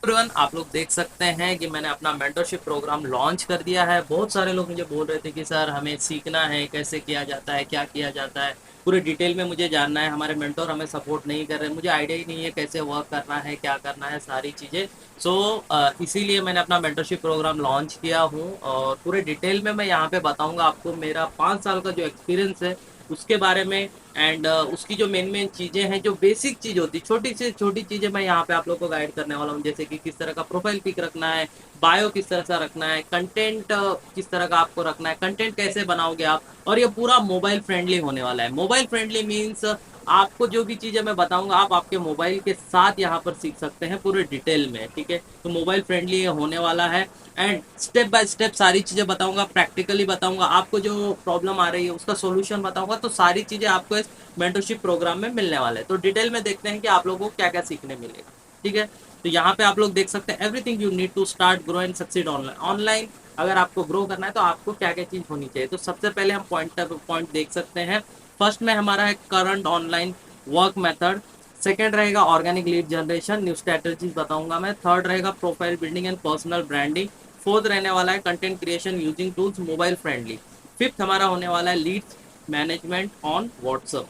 Everyone, आप लोग देख सकते हैं कि मैंने अपना मेंटरशिप प्रोग्राम लॉन्च कर दिया है। बहुत सारे लोग मुझे बोल रहे थे कि सर हमें सीखना है, कैसे किया जाता है, क्या किया जाता है, पूरे डिटेल में मुझे जानना है। हमारे मेंटर हमें सपोर्ट नहीं कर रहे, मुझे आइडिया ही नहीं है कैसे वर्क करना है, क्या करना है, सारी चीज़ें। सो इसीलिए मैंने अपना मेंटरशिप प्रोग्राम लॉन्च किया हूँ और पूरे डिटेल में मैं यहाँ पे बताऊँगा आपको मेरा 5 साल का जो एक्सपीरियंस है उसके बारे में। एंड उसकी जो मेन मेन चीज़ें हैं, जो बेसिक चीज़ होती है, छोटी से छोटी चीज़ें मैं यहाँ पे आप लोगों को गाइड करने वाला हूँ। जैसे कि किस तरह का प्रोफाइल पिक रखना है, बायो किस तरह से रखना है, कंटेंट किस तरह का आपको रखना है, कंटेंट कैसे बनाओगे आप। और ये पूरा मोबाइल फ्रेंडली होने वाला है। मोबाइल फ्रेंडली मीन्स आपको जो भी चीज़ें मैं बताऊंगा आप आपके मोबाइल के साथ यहाँ पर सीख सकते हैं पूरे डिटेल में। ठीक है, तो मोबाइल फ्रेंडली ये होने वाला है। एंड स्टेप बाय स्टेप सारी चीज़ें बताऊंगा, प्रैक्टिकली बताऊंगा आपको। जो प्रॉब्लम आ रही है उसका सॉल्यूशन बताऊंगा। तो सारी चीज़ें आपको इस मेंटरशिप प्रोग्राम में मिलने वाले हैं। तो डिटेल में देखते हैं कि आप लोगों को क्या क्या सीखने मिलेगा। ठीक है, तो यहाँ पे आप लोग देख सकते हैं everything you need to start grow and succeed online. Online अगर आपको ग्रो करना है तो आपको क्या क्या चीज़ होनी चाहिए। तो सबसे पहले हम पॉइंट देख सकते हैं। फर्स्ट में हमारा है current online work method. Second रहेगा organic lead generation, new strategies बताऊंगा मैं। थर्ड रहेगा profile building and personal branding. Fourth रहने वाला है content creation using tools mobile friendly. Fifth हमारा होने वाला है लीड्स मैनेजमेंट ऑन व्हाट्सअप।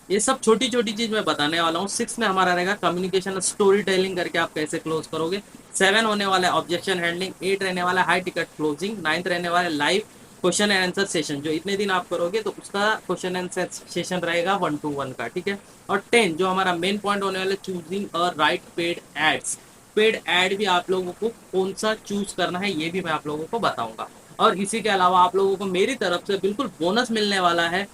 ये सब छोटी छोटी चीज मैं बताने वाला हूँ। सिक्स में हमारा रहेगा कम्युनिकेशन स्टोरी टेलिंग करके आप कैसे क्लोज करोगे। सेवन होने वाला है ऑब्जेक्शन हैंडलिंग। एट रहने वाला है हाई टिकट क्लोजिंग। नाइन्थ रहने वाला है live question and answer session. जो इतने दिन आप करोगे तो उसका क्वेश्चन एंड सेशन रहेगा 1-to-1 का। ठीक है, और 10 जो हमारा मेन पॉइंट होने वाला है choosing a right paid ads. Paid ad भी आप लोगों को कौन सा चूज करना है ये भी मैं आप लोगों को बताऊंगा। और इसी के अलावा आप लोगों को मेरी तरफ से बिल्कुल बोनस मिलने वाला है,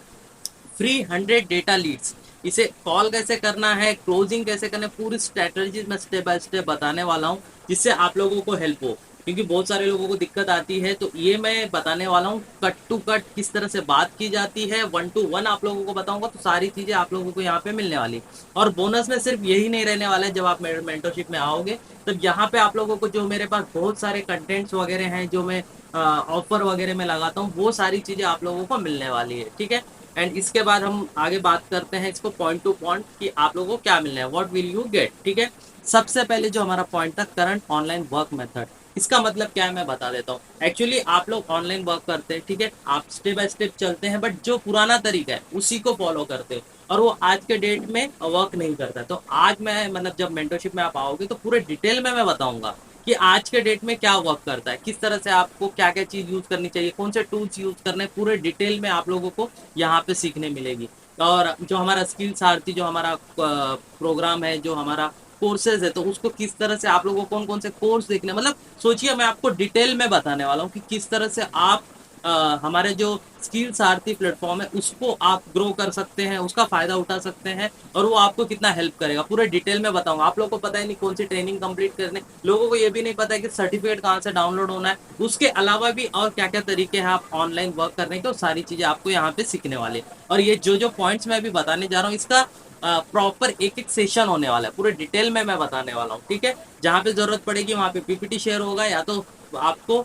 फ्री 100 डेटा लीड्स। इसे कॉल कैसे करना है, क्लोजिंग कैसे करना है, पूरी स्ट्रेटजी मैं स्टेप बाय स्टेप बताने वाला हूँ जिससे आप लोगों को हेल्प हो। क्योंकि बहुत सारे लोगों को दिक्कत आती है, तो ये मैं बताने वाला हूँ कट टू कट किस तरह से बात की जाती है। 1-to-1 आप लोगों को बताऊंगा। तो सारी चीज़ें आप लोगों को यहाँ पे मिलने वाली। और बोनस में सिर्फ यही नहीं रहने वाला है। जब आप मेरे मेंटरशिप में आओगे तब यहाँ पे आप लोगों को जो मेरे पास बहुत सारे कंटेंट्स वगैरह हैं, जो मैं ऑफर वगैरह में लगाता हूँ, वो सारी चीज़ें आप लोगों को मिलने वाली है। ठीक है, एंड इसके बाद हम आगे बात करते हैं इसको पॉइंट टू पॉइंट कि आप लोगों को क्या मिलना है, व्हाट विल यू गेट। ठीक है, सबसे पहले जो हमारा पॉइंट था करंट ऑनलाइन वर्क मेथड, इसका मतलब क्या है मैं बता देता हूँ। एक्चुअली आप लोग ऑनलाइन वर्क करते हैं, ठीक है, आप स्टेप बाय स्टेप चलते हैं, बट जो पुराना तरीका है उसी को फॉलो करते हो और वो आज के डेट में वर्क नहीं करता। तो आज मैं मतलब जब मेंटरशिप में आप आओगे तो पूरे डिटेल में मैं बताऊंगा कि आज के डेट में क्या वर्क करता है, किस तरह से आपको क्या क्या चीज़ यूज़ करनी चाहिए, कौन से टूल्स यूज़ करने, पूरे डिटेल में आप लोगों को यहाँ पे सीखने मिलेगी। और जो हमारा स्किल सारथी जो हमारा प्रोग्राम है, जो हमारा कोर्सेज है, तो उसको किस तरह से आप लोगों को कौन कौन से कोर्स देखने, मतलब सोचिए मैं आपको डिटेल में बताने वाला हूँ कि किस तरह से आप हमारे जो स्किल सारथी प्लेटफॉर्म है उसको आप ग्रो कर सकते हैं, उसका फायदा उठा सकते हैं और वो आपको कितना हेल्प करेगा पूरे डिटेल में बताऊंगा। आप लोगों को पता ही नहीं कौन सी ट्रेनिंग कंप्लीट करने, लोगों को ये भी नहीं पता है कि सर्टिफिकेट कहाँ से डाउनलोड होना है, उसके अलावा भी और क्या क्या तरीके हैं आप ऑनलाइन वर्क करने के, और सारी चीज़ें आपको यहाँ पे सीखने वाले। और ये जो जो पॉइंट्स मैं अभी बताने जा रहा हूँ इसका प्रॉपर एक एक सेशन होने वाला है, पूरे डिटेल में मैं बताने वाला हूँ। ठीक है, जहाँ पे जरूरत पड़ेगी वहाँ पे पीपीटी शेयर होगा या तो आपको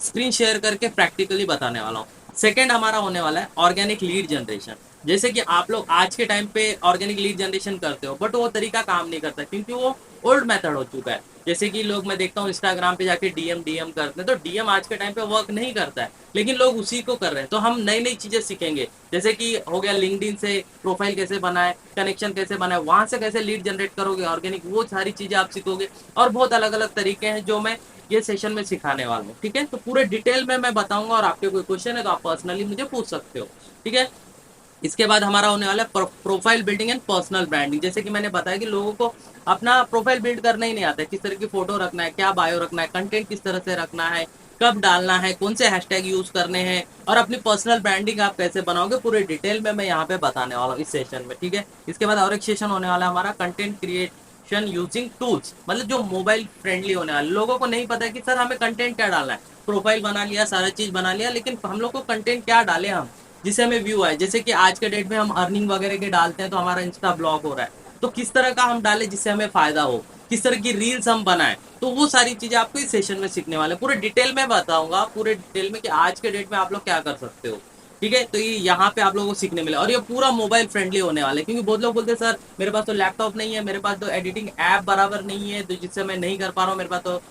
स्क्रीन शेयर करके प्रैक्टिकली बताने वाला हूँ। सेकेंड हमारा होने वाला है ऑर्गेनिक लीड जनरेशन। जैसे कि आप लोग आज के टाइम पे ऑर्गेनिक लीड जनरेशन करते हो, बट वो तरीका काम नहीं करता क्योंकि वो ओल्ड मेथड हो चुका है। जैसे कि लोग, मैं देखता हूँ इंस्टाग्राम पे जाके डीएम डीएम करते हैं, तो डीएम आज के टाइम पे वर्क नहीं करता है, लेकिन लोग उसी को कर रहे हैं। तो हम नई नई चीजें सीखेंगे, जैसे कि हो गया लिंक्डइन से प्रोफाइल कैसे बनाए, कनेक्शन कैसे बनाए, वहां से कैसे लीड जनरेट करोगे ऑर्गेनिक, वो सारी चीजें आप सीखोगे। और बहुत अलग अलग तरीके हैं जो मैं ये सेशन में सिखाने वाला हूँ। ठीक है, तो पूरे डिटेल में मैं बताऊंगा और आपके कोई क्वेश्चन है तो आप पर्सनली मुझे पूछ सकते हो। ठीक है, इसके बाद हमारा होने वाला है profile building and personal branding. जैसे कि मैंने बताया कि लोगों को अपना प्रोफाइल बिल्ड करना ही नहीं आता है, किस तरह की फोटो रखना है, क्या बायो रखना है, कंटेंट किस तरह से रखना है, कब डालना है, कौन से हैशटैग यूज करने हैं, और अपनी पर्सनल ब्रांडिंग आप कैसे बनाओगे, पूरे डिटेल में मैं यहाँ पे बताने वाला हूँ इस सेशन में। ठीक है, इसके बाद और एक सेशन होने वाला है हमारा कंटेंट क्रिएशन यूजिंग टूल्स, मतलब जो मोबाइल फ्रेंडली होने वाले। लोगों को नहीं पता है कि सर हमें कंटेंट क्या डालना है, प्रोफाइल बना लिया, सारा चीज बना लिया, लेकिन हम लोग को कंटेंट क्या डाले हम जिससे हमें व्यू आए। जैसे कि आज के डेट में हम अर्निंग वगैरह के डालते हैं तो हमारा इंस्टा ब्लॉक हो रहा है, तो किस तरह का हम डालें जिससे हमें फायदा हो, किस तरह की रील्स हम बनाएं, तो वो सारी चीजें आपको इस सेशन में सीखने वाले, पूरे डिटेल में बताऊंगा, पूरे डिटेल में कि आज के डेट में आप लोग क्या कर सकते हो। ठीक है। तो ये यहाँ पे आप लोगों को सीखने मिला, और ये पूरा मोबाइल फ्रेंडली होने वाला है, क्योंकि बहुत लोग बोलते हैं सर मेरे पास तो लैपटॉप नहीं है, मेरे पास तो एडिटिंग ऐप बराबर नहीं है, तो जिससे मैं नहीं कर पा रहा हूँ, मेरे पास तो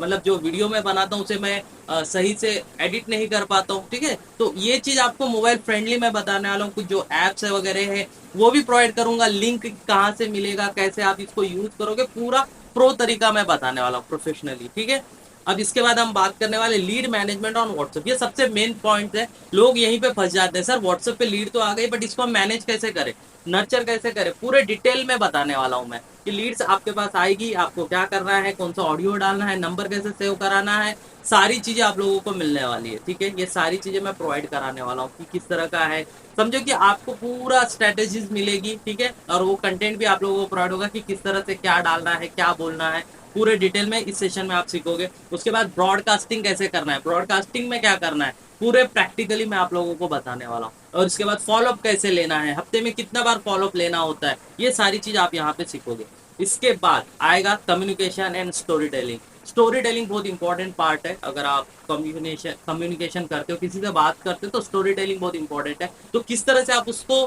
मतलब जो वीडियो मैं बनाता हूँ उसे मैं सही से एडिट नहीं कर पाता हूँ, ठीक है। तो ये चीज़ आपको मोबाइल फ्रेंडली मैं बताने वाला हूँ, कुछ जो ऐप्स है वगैरह है वो भी प्रोवाइड करूंगा, लिंक कहाँ से मिलेगा, कैसे आप इसको यूज करोगे, पूरा प्रो तरीका मैं बताने वाला हूँ प्रोफेशनली, ठीक है। अब इसके बाद हम बात करने वाले लीड मैनेजमेंट ऑन व्हाट्सएप। ये सबसे मेन पॉइंट है, लोग यहीं पे फंस जाते हैं, सर व्हाट्सएप पे लीड तो आ गई बट इसको हम मैनेज कैसे करें, नर्चर कैसे करें, पूरे डिटेल में बताने वाला हूं मैं कि लीड्स आपके पास आएगी, आपको क्या करना है, कौन सा ऑडियो डालना है, नंबर कैसे सेव कराना है, सारी चीजें आप लोगों को मिलने वाली है, ठीक है। ये सारी चीजें मैं प्रोवाइड कराने वाला हूँ कि किस तरह का है, समझो कि आपको पूरा स्ट्रेटेजीज मिलेगी, ठीक है। और वो कंटेंट भी आप लोगों को प्रोवाइड होगा कि किस तरह से क्या डालना है, क्या बोलना है, पूरे डिटेल में इस सेशन में आप सीखोगे। उसके बाद ब्रॉडकास्टिंग कैसे करना है, ब्रॉडकास्टिंग में क्या करना है, पूरे प्रैक्टिकली मैं आप लोगों को बताने वाला हूँ। और उसके बाद फॉलोअप कैसे लेना है, हफ्ते में कितना बार फॉलोअप लेना होता है, ये सारी चीज आप यहाँ पे सीखोगे। इसके बाद आएगा communication and story telling. Story telling बहुत इंपॉर्टेंट पार्ट है, अगर आप कम्युनिकेशन करते हो, किसी से बात करते हो, तो स्टोरी टेलिंग बहुत इंपॉर्टेंट है। तो किस तरह से आप उसको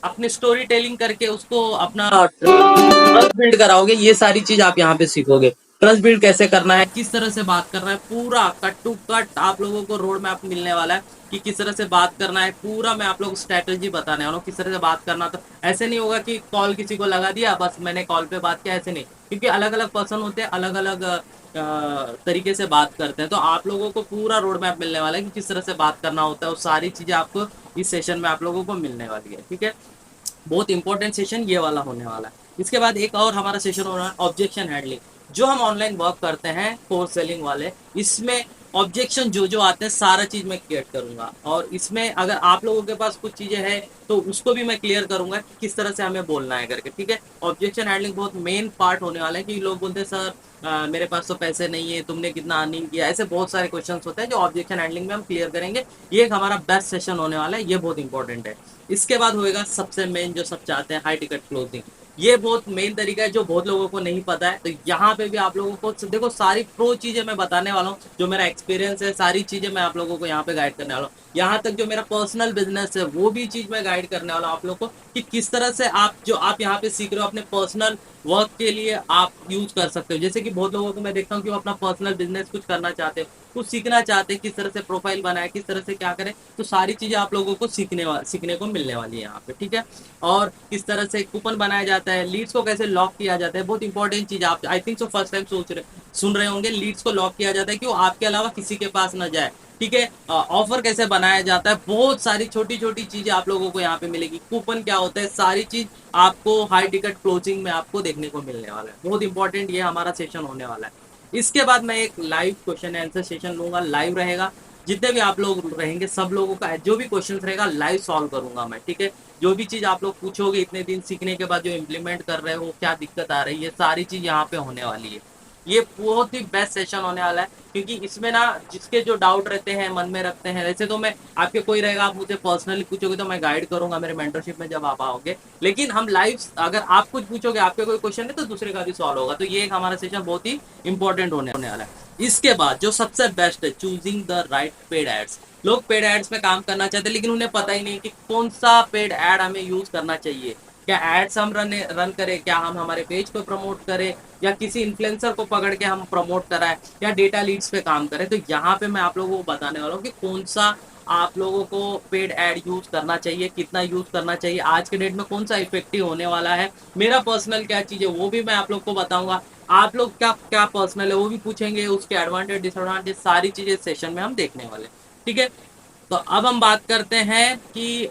अपने स्टोरी टेलिंग करके उसको अपना ट्रस्ट बिल्ड कराओगे, ये सारी चीज आप यहाँ पे सीखोगे। ट्रस्ट बिल्ड कैसे करना है, किस तरह से बात करना है, पूरा कट टू कट आप लोगों को रोड मैप मिलने वाला है कि किस तरह से बात करना है, पूरा मैं आप लोगों को स्ट्रेटेजी बताने वाला हूँ किस तरह से बात करना। तो ऐसे नहीं होगा कि कॉल किसी को लगा दिया बस मैंने कॉल पे बात किया, ऐसे नहीं, क्योंकि अलग अलग पर्सन होते हैं, अलग अलग तरीके से बात करते हैं। तो आप लोगों को पूरा रोड मैप मिलने वाला है कि किस तरह से बात करना होता है, वो सारी चीजें आपको इस सेशन में आप लोगों को मिलने वाली है, ठीक है। बहुत इंपॉर्टेंट सेशन ये वाला होने वाला है। इसके बाद एक और हमारा सेशन हो रहा है ऑब्जेक्शन हैंडलिंग। जो हम ऑनलाइन वर्क करते हैं कोर्स सेलिंग वाले, इसमें ऑब्जेक्शन जो जो आते हैं सारा चीज मैं क्लियर करूंगा, और इसमें अगर आप लोगों के पास कुछ चीजें हैं तो उसको भी मैं क्लियर करूंगा कि किस तरह से हमें बोलना है करके, ठीक है। ऑब्जेक्शन हैंडलिंग बहुत मेन पार्ट होने वाला है, कि लोग बोलते हैं सर मेरे पास तो पैसे नहीं है, तुमने कितना अर्निंग किया, ऐसे बहुत सारे क्वेश्चंस होते हैं जो ऑब्जेक्शन हैंडलिंग में हम क्लियर करेंगे। ये एक हमारा बेस्ट सेशन होने वाला है, ये बहुत इंपॉर्टेंट है। इसके बाद होएगा सबसे मेन जो सब चाहते हैं, हाई टिकट क्लोजिंग। ये बहुत मेन तरीका है जो बहुत लोगों को नहीं पता है, तो यहाँ पे भी आप लोगों को देखो सारी प्रो चीजें मैं बताने वाला हूँ, जो मेरा एक्सपीरियंस है सारी चीजें मैं आप लोगों को यहाँ पे गाइड करने वाला हूँ। यहाँ तक जो मेरा पर्सनल बिजनेस है वो भी चीज मैं गाइड करने वाला हूँ आप लोगों को, कि किस तरह से आप जो आप यहाँ पे सीख रहे हो अपने पर्सनल वर्क के लिए आप यूज कर सकते हो। जैसे कि बहुत लोगों को मैं देखता हूँ कि वो अपना पर्सनल बिजनेस कुछ करना चाहते हैं, कुछ सीखना चाहते हैं, किस तरह से प्रोफाइल बनाए, किस तरह से क्या करें, तो सारी चीजें आप लोगों को सीखने को मिलने वाली है यहाँ पे, ठीक है। और किस तरह से कूपन बनाया जाता है, लीड्स को कैसे लॉक किया जाता है, बहुत इंपॉर्टेंट चीज आप I think so first time सुन रहे होंगे, लीड्स को लॉक किया जाता है कि वो आपके अलावा किसी के पास ना जाए, ठीक है। ऑफर कैसे बनाया जाता है, बहुत सारी छोटी छोटी चीजें आप लोगों को यहाँ पे मिलेगी, कूपन क्या होता है, सारी चीज आपको हाई टिकट क्लोजिंग में आपको देखने को मिलने वाला है। बहुत इंपॉर्टेंट ये हमारा सेशन होने वाला है। इसके बाद मैं एक लाइव क्वेश्चन आंसर सेशन लूंगा, लाइव रहेगा, जितने भी आप लोग रहेंगे सब लोगों का जो भी क्वेश्चन रहेगा लाइव सॉल्व करूंगा मैं, ठीक है। जो भी चीज आप लोग पूछोगे इतने दिन सीखने के बाद जो इम्प्लीमेंट कर रहे हो, क्या दिक्कत आ रही है, सारी चीज यहाँ पे होने वाली है। ये बहुत ही बेस्ट सेशन होने वाला है, क्योंकि इसमें ना जिसके जो डाउट रहते हैं मन में रखते हैं, वैसे तो मैं आपके कोई रहेगा आप मुझे पर्सनली पूछोगे तो मैं गाइड करूंगा मेरे मेंटरशिप में जब आप आओगे, लेकिन हम लाइव अगर आप कुछ पूछोगे आपके कोई क्वेश्चन है तो दूसरे का भी सॉल्व होगा। तो ये एक हमारा सेशन बहुत ही इंपॉर्टेंट होने वाला है। इसके बाद जो सबसे बेस्ट है, choosing the right paid ads. लोग पेड एड्स में काम करना चाहते हैं लेकिन उन्हें पता ही नहीं कि कौन सा पेड एड हमें यूज करना चाहिए, क्या एड्स हम रन करें, क्या हम हमारे पेज को प्रमोट करें, या किसी इन्फ्लुएंसर को पकड़ के हम प्रमोट कराएं, या डेटा लीड्स पे काम करें। तो यहाँ पे मैं आप लोगों को बताने वाला हूँ कि कौन सा आप लोगों को पेड एड यूज करना चाहिए, कितना यूज करना चाहिए, आज के डेट में कौन सा इफेक्टिव होने वाला है, मेरा पर्सनल क्या चीज है वो भी मैं आप लोग को बताऊंगा, आप लोग क्या क्या पर्सनल है वो भी पूछेंगे, उसके एडवांटेज डिसएडवांटेज सारी चीजें सेशन में हम देखने वाले, ठीक है। तो अब हम बात करते हैं कि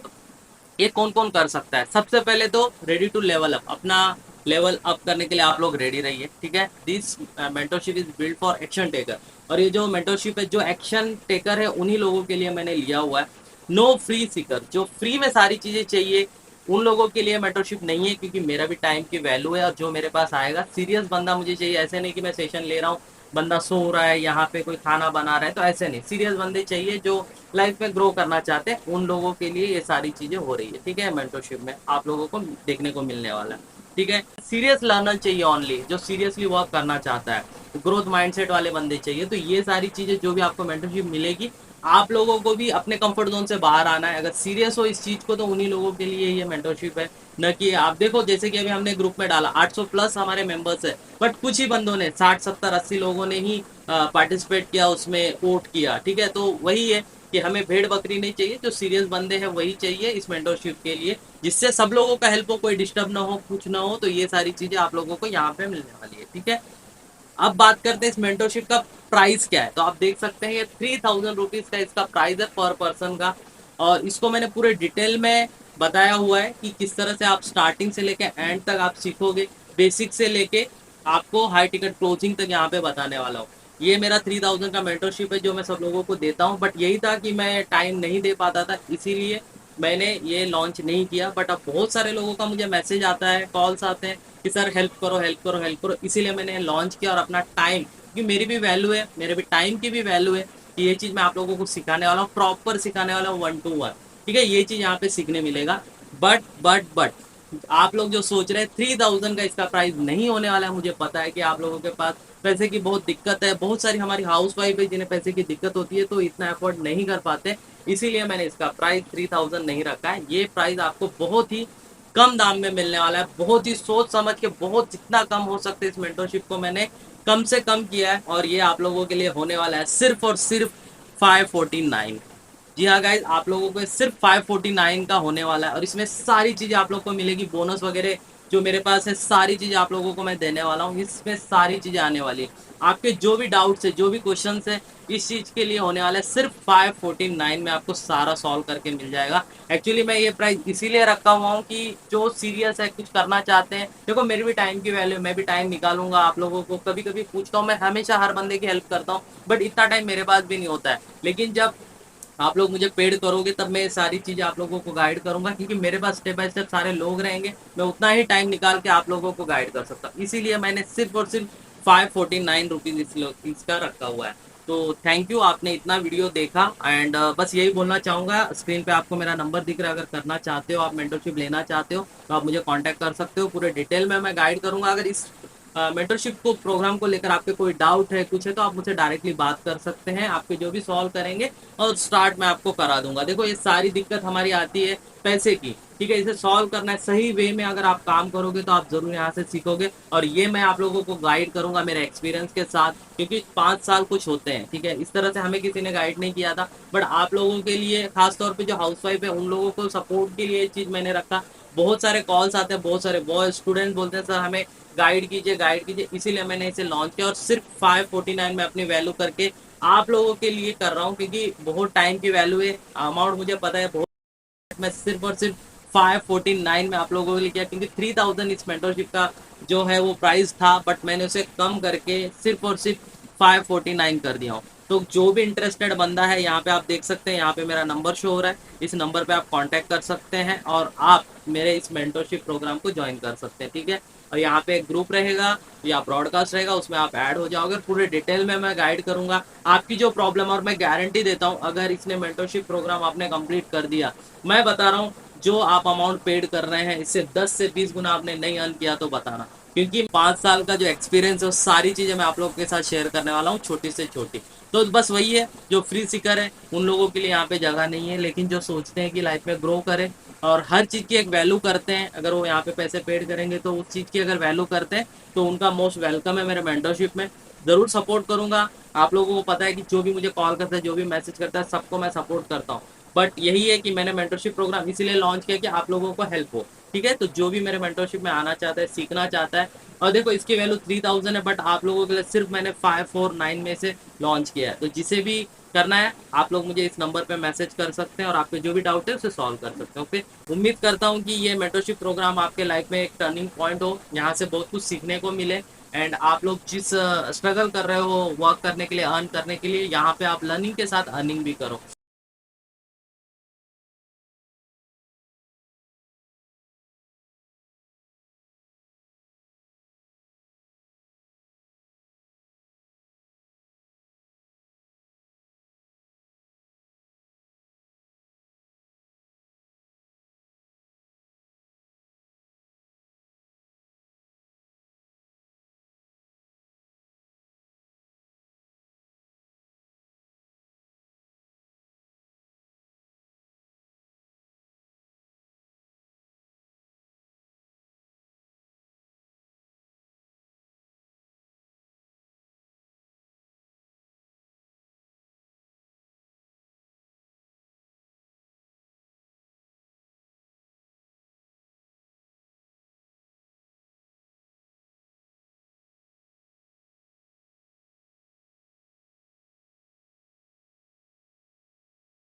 ये कौन कौन कर सकता है। सबसे पहले तो रेडी टू लेवल अप, अपना लेवल अप करने के लिए आप लोग रेडी रहिए, ठीक है। This mentorship is build for action taker, और ये जो मेंटरशिप है जो एक्शन टेकर है उन्हीं लोगों के लिए मैंने लिया हुआ है। नो फ्री सीकर, जो फ्री में सारी चीजें चाहिए उन लोगों के लिए मेंटरशिप नहीं है, क्योंकि मेरा भी टाइम की वैल्यू है, और जो मेरे पास आएगा सीरियस बंदा मुझे चाहिए। ऐसे नहीं कि मैं सेशन ले रहा हूँ बंदा सो रहा है यहाँ पे कोई खाना बना रहा है, तो ऐसे नहीं, सीरियस बंदे चाहिए जो लाइफ में ग्रो करना चाहते हैं, उन लोगों के लिए ये सारी चीजें हो रही है, ठीक है। मेंटरशिप में आप लोगों को देखने को मिलने वाला है, ठीक है। सीरियस लर्नर चाहिए ओनली, जो सीरियसली वर्क करना चाहता है, ग्रोथ माइंडसेट वाले बंदे चाहिए। तो ये सारी चीजें जो भी आपको मेंटरशिप मिलेगी आप लोगों को भी अपने कंफर्ट जोन से बाहर आना है, अगर सीरियस हो इस चीज़ को तो उन्हीं लोगों के लिए ये मेंटरशिप है। न कि आप देखो जैसे कि अभी हमने ग्रुप में डाला 800 प्लस हमारे मेंबर्स है, बट कुछ ही बंदों ने 60 70 80 लोगों ने ही पार्टिसिपेट किया, उसमें वोट किया, ठीक है। तो वही है कि हमें भेड़ बकरी नहीं चाहिए, जो सीरियस बंदे हैं वही चाहिए इस मेंटरशिप के लिए, जिससे सब लोगों का हेल्प हो, कोई डिस्टर्ब ना हो, कुछ ना हो। तो ये सारी चीज़ें आप लोगों को यहाँ पे मिलने वाली है, ठीक है। अब बात करते हैं इस मेंटरशिप का प्राइस क्या है। तो आप देख सकते हैं ये 3000 रुपीज़ का इसका प्राइस है पर पर्सन का। और इसको मैंने पूरे डिटेल में बताया हुआ है कि किस तरह से आप स्टार्टिंग से लेके एंड तक आप सीखोगे, बेसिक से लेके आपको हाई टिकट क्लोजिंग तक यहाँ पे बताने वाला हूँ। ये मेरा 3000 का मेंटरशिप है जो मैं सब लोगों को देता हूँ, बट यही था कि मैं टाइम नहीं दे पाता था, इसीलिए मैंने ये लॉन्च नहीं किया। बट अब बहुत सारे लोगों का मुझे मैसेज आता है, कॉल्स आते हैं कि सर हेल्प करो हेल्प करो हेल्प करो, इसीलिए मैंने लॉन्च किया। और अपना टाइम, क्योंकि मेरी भी वैल्यू है, मेरे भी टाइम की भी वैल्यू है, कि ये चीज़ मैं आप लोगों को सिखाने वाला हूँ, प्रॉपर सिखाने वाला हूँ 1 to 1, ठीक है। ये चीज़ यहाँ पे सीखने मिलेगा। बट आप लोग जो सोच रहे हैं 3000 का इसका प्राइस नहीं होने वाला है, मुझे पता है कि आप लोगों के पास पैसे की बहुत दिक्कत है, बहुत सारी हमारी हाउस वाइफ है जिन्हें पैसे की दिक्कत होती है, तो इतना अफोर्ड नहीं कर पाते, इसीलिए मैंने इसका प्राइस 3000 नहीं रखा है। ये प्राइस आपको बहुत ही कम दाम में मिलने वाला है, बहुत ही सोच समझ के, बहुत जितना कम हो सकता है इस मेंटरशिप को मैंने कम से कम किया है। और ये आप लोगों के लिए होने वाला है सिर्फ और सिर्फ 549। जी हाँ गाइज, आप लोगों को सिर्फ 549 का होने वाला है, और इसमें सारी चीज़ें आप लोग को मिलेगी, बोनस वगैरह जो मेरे पास है, सारी चीज़ें आप लोगों को मैं देने वाला हूँ। इसमें सारी चीज़ें आने वाली है, आपके जो भी डाउट्स है, जो भी क्वेश्चन है, इस चीज़ के लिए होने वाला है सिर्फ 549 में आपको सारा सॉल्व करके मिल जाएगा। एक्चुअली मैं ये प्राइस इसीलिए रखा हुआ हूँ कि जो सीरियस है, कुछ करना चाहते हैं, देखो मेरी भी टाइम की वैल्यू, मैं भी टाइम निकालूंगा आप लोगों को, कभी कभी पूछता हूँ, मैं हमेशा हर बंदे की हेल्प करता हूँ, बट इतना टाइम मेरे पास भी नहीं होता है। लेकिन जब आप लोग मुझे पेड करोगे तब मैं सारी चीज़ें आप लोगों को गाइड करूंगा, क्योंकि मेरे पास स्टेप बाय स्टेप सारे लोग रहेंगे, मैं उतना ही टाइम निकाल के आप लोगों को गाइड कर सकता हूँ। इसीलिए मैंने सिर्फ और सिर्फ 549 रुपीज़ इसका रखा हुआ है। तो थैंक यू, आपने इतना वीडियो देखा। एंड बस यही बोलना चाहूँगा, स्क्रीन पे आपको मेरा नंबर दिख रहा है, अगर करना चाहते हो, आप मेंटरशिप लेना चाहते हो, तो आप मुझे कांटेक्ट कर सकते हो, पूरे डिटेल में मैं गाइड करूँगा। अगर इस मेंटरशिप को प्रोग्राम को लेकर आपके कोई डाउट है, कुछ है, तो आप मुझसे डायरेक्टली बात कर सकते हैं, आपके जो भी सॉल्व करेंगे और स्टार्ट मैं आपको करा दूंगा। देखो ये सारी दिक्कत हमारी आती है पैसे की, ठीक है, इसे सॉल्व करना है सही वे में, अगर आप काम करोगे तो आप जरूर यहाँ से सीखोगे। और ये मैं आप लोगों को गाइड करूंगा मेरे एक्सपीरियंस के साथ, क्योंकि 5 साल कुछ होते हैं, ठीक है, इस तरह से हमें किसी ने गाइड नहीं किया था, बट आप लोगों के लिए, खासतौर पर जो हाउस वाइफ है, उन लोगों को सपोर्ट के लिए ये चीज़ मैंने रखा। बहुत सारे कॉल्स आते हैं, बहुत सारे बॉय स्टूडेंट बोलते हैं सर हमें गाइड कीजिए गाइड कीजिए, इसीलिए मैंने इसे लॉन्च किया। और सिर्फ 549 में अपनी वैल्यू करके आप लोगों के लिए कर रहा हूँ, क्योंकि बहुत टाइम की वैल्यू है, अमाउंट मुझे पता है बहुत, मैं सिर्फ और सिर्फ 549 में आप लोगों के लिए किया, क्योंकि 3000 इस मेंटरशिप का जो है वो प्राइस था, बट मैंने उसे कम करके सिर्फ और सिर्फ 549 कर दिया हूँ। तो जो भी इंटरेस्टेड बंदा है, यहाँ पे आप देख सकते हैं, यहाँ पे मेरा नंबर शो हो रहा है, इस नंबर पे आप कांटेक्ट कर सकते हैं और आप मेरे इस मेंटरशिप प्रोग्राम को ज्वाइन कर सकते हैं, ठीक है। और यहाँ पे एक ग्रुप रहेगा या ब्रॉडकास्ट रहेगा, उसमें आप ऐड हो जाओगे, पूरे डिटेल में मैं गाइड करूंगा आपकी जो प्रॉब्लम। और मैं गारंटी देता हूँ, अगर इसने मेंटरशिप प्रोग्राम आपने कंप्लीट कर दिया, मैं बता रहा हूँ, जो आप अमाउंट पेड कर रहे हैं, इससे 10 से 20 गुना आपने नहीं अर्न किया तो बताना, क्योंकि 5 साल का जो एक्सपीरियंस है, वो सारी चीज़ें मैं आप लोगों के साथ शेयर करने वाला हूँ, छोटी से छोटी। तो बस वही है, जो फ्री सीकर है उन लोगों के लिए यहाँ पे जगह नहीं है, लेकिन जो सोचते हैं कि लाइफ में ग्रो करें और हर चीज़ की एक वैल्यू करते हैं, अगर वो यहाँ पे पैसे पेड करेंगे तो उस चीज़ की अगर वैल्यू करते हैं, तो उनका मोस्ट वेलकम है मेरे मेंटरशिप में। ज़रूर सपोर्ट करूँगा। आप लोगों को पता है कि जो भी मुझे कॉल करता है, जो भी मैसेज करता है, सबको मैं सपोर्ट करता हूँ। बट यही है कि मैंने मेंटरशिप प्रोग्राम इसीलिए लॉन्च किया कि आप लोगों को हेल्प हो, ठीक है। तो जो भी मेरे मेंटरशिप में आना चाहता है, सीखना चाहता है, और देखो इसकी वैल्यू 3000 है, बट आप लोगों के लिए सिर्फ मैंने 549 में से लॉन्च किया है। तो जिसे भी करना है, आप लोग मुझे इस नंबर पे मैसेज कर सकते हैं और आपके जो भी डाउट है उसे सॉल्व कर सकते हैं, ओके। उम्मीद करता हूँ कि ये मेंटरशिप प्रोग्राम आपके लाइफ में एक टर्निंग पॉइंट हो, यहाँ से बहुत कुछ सीखने को मिले। एंड आप लोग जिस स्ट्रगल कर रहे हो वर्क करने के लिए, अर्न करने के लिए, यहाँ पे आप लर्निंग के साथ अर्निंग भी करो।